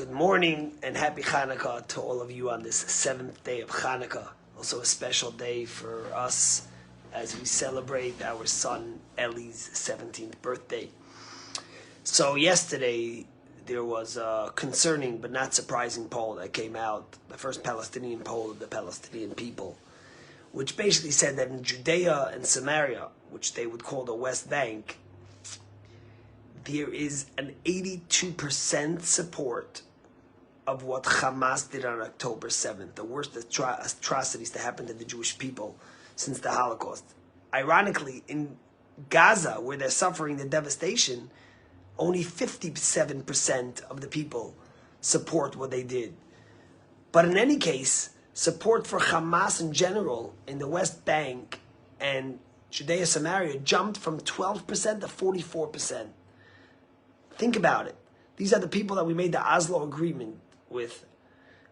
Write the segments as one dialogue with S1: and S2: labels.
S1: Good morning and happy Hanukkah to all of you on this 7th day of Hanukkah. Also a special day for us as we celebrate our son Eli's 17th birthday. So yesterday there was a concerning but not surprising poll that came out, the first Palestinian poll of the Palestinian people, which basically said that in Judea and Samaria, which they would call the West Bank, there is an 82% support of what Hamas did on October 7th, the worst atrocities that happened to the Jewish people since the Holocaust. Ironically, in Gaza, where they're suffering the devastation, only 57% of the people support what they did. But in any case, support for Hamas in general in the West Bank and Judea Samaria jumped from 12% to 44%. Think about it. These are the people that we made the Oslo Agreement with.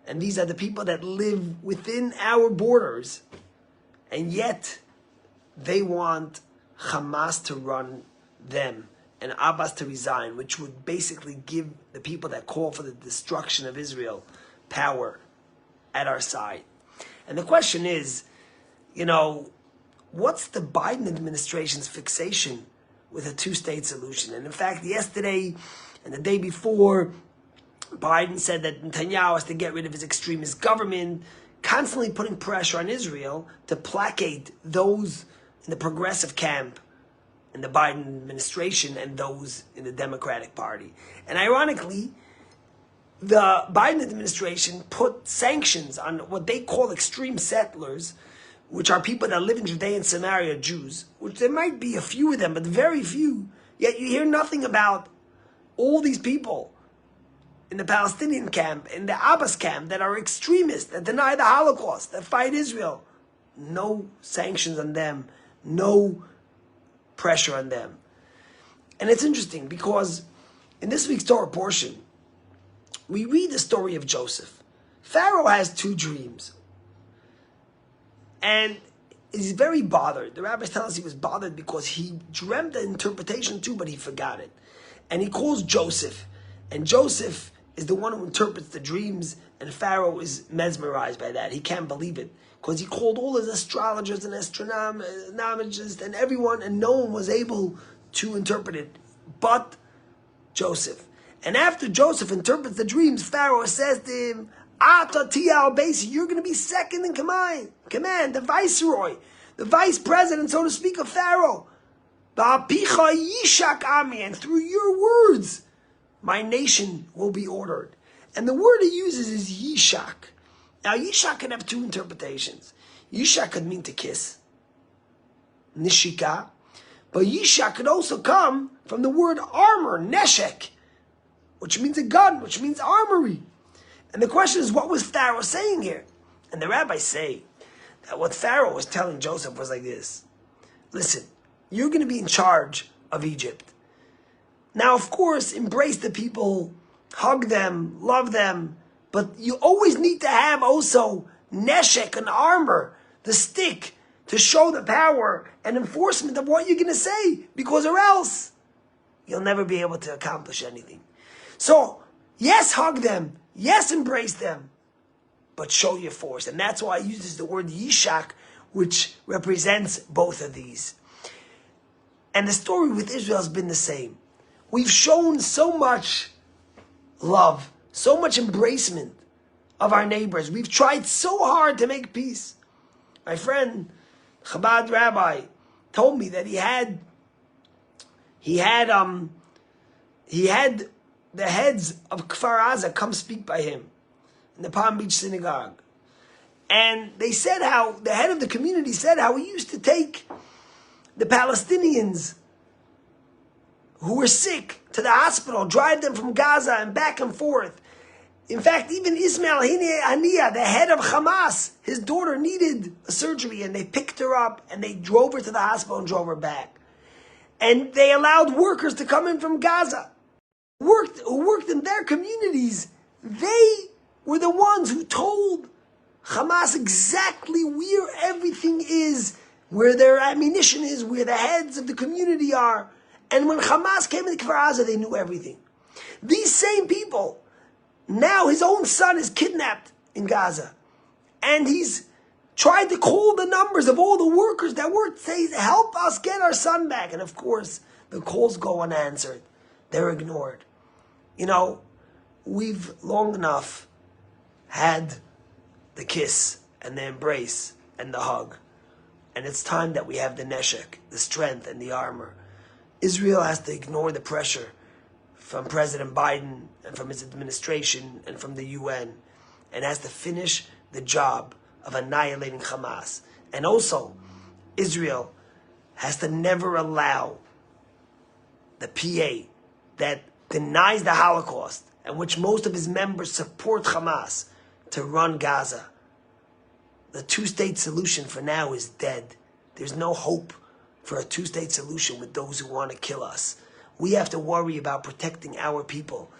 S1: And these are the people that live within our borders. And yet, they want Hamas to run them and Abbas to resign, which would basically give the people that call for the destruction of Israel power at our side. And the question is, what's the Biden administration's fixation with a two-state solution? And in fact, yesterday and the day before, Biden said that Netanyahu has to get rid of his extremist government, constantly putting pressure on Israel to placate those in the progressive camp in the Biden administration and those in the Democratic Party. And ironically, the Biden administration put sanctions on what they call extreme settlers, which are people that live in Judea and Samaria, Jews, which there might be a few of them, but very few. Yet you hear nothing about all these people in the Palestinian camp, in the Abbas camp, that are extremists, that deny the Holocaust, that fight Israel. No sanctions on them, no pressure on them. And it's interesting because in this week's Torah portion, we read the story of Joseph. Pharaoh has two dreams. And he's very bothered. The rabbis tell us he was bothered because he dreamt the interpretation too, but he forgot it. And he calls Joseph. And Joseph is the one who interprets the dreams, and Pharaoh is mesmerized by that. He can't believe it because he called all his astrologers and astronomers and everyone, and no one was able to interpret it but Joseph. And after Joseph interprets the dreams, Pharaoh says to him, you're going to be second in command, the viceroy, the vice president, so to speak, of Pharaoh. And through your words, my nation will be ordered. And the word he uses is yishak. Now, yishak can have two interpretations. Yishak could mean to kiss, nishika. But yishak could also come from the word armor, neshek, which means a gun, which means armory. And the question is, what was Pharaoh saying here? And the rabbis say that what Pharaoh was telling Joseph was like this. Listen, you're going to be in charge of Egypt. Now, of course, embrace the people, hug them, love them, but you always need to have also neshek, an armor, the stick, to show the power and enforcement of what you're going to say, because or else you'll never be able to accomplish anything. So, yes, hug them. Yes, embrace them, but show your force. And that's why he uses the word yishak, which represents both of these. And the story with Israel has been the same. We've shown so much love, so much embracement of our neighbors. We've tried so hard to make peace. My friend, Chabad rabbi, told me that he had the heads of Kfar Aza come speak by him in the Palm Beach synagogue. And they said how, the head of the community said how he used to take the Palestinians who were sick to the hospital, drive them from Gaza and back and forth. In fact, even Ismail Haniyeh, the head of Hamas, his daughter needed a surgery, and they picked her up and they drove her to the hospital and drove her back. And they allowed workers to come in from Gaza who worked in their communities. They were the ones who told Hamas exactly where everything is, where their ammunition is, where the heads of the community are. And when Hamas came into Kfar Aza, they knew everything. These same people Now his own son is kidnapped in Gaza. And he's tried to call the numbers of all the workers that work, say, help us get our son back. And of course, the calls go unanswered. They're ignored. You know, we've long enough had the kiss and the embrace and the hug. And it's time that we have the neshek, the strength and the armor. Israel has to ignore the pressure from President Biden and from his administration and from the UN, and has to finish the job of annihilating Hamas. And also, Israel has to never allow the PA that denies the Holocaust and which most of his members support Hamas to run Gaza. The two-state solution for now is dead. There's no hope for a two-state solution with those who want to kill us. We have to worry about protecting our people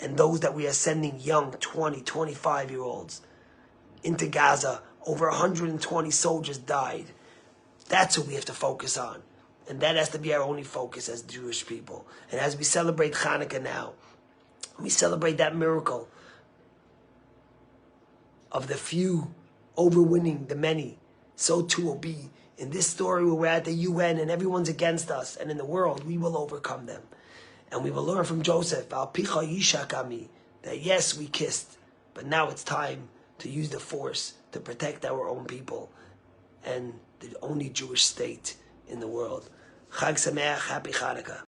S1: and those that we are sending young 20, 25-year-olds into Gaza. Over 120 soldiers died. That's what we have to focus on. And that has to be our only focus as Jewish people. And as we celebrate Hanukkah now, we celebrate that miracle of the few overwinning the many. So too will be in this story where we're at the UN and everyone's against us. And in the world, we will overcome them. And we will learn from Joseph, Al Picha Yishakami, that yes, we kissed, but now it's time to use the force to protect our own people and the only Jewish state in the world. Chag Sameach, happy Hanukkah.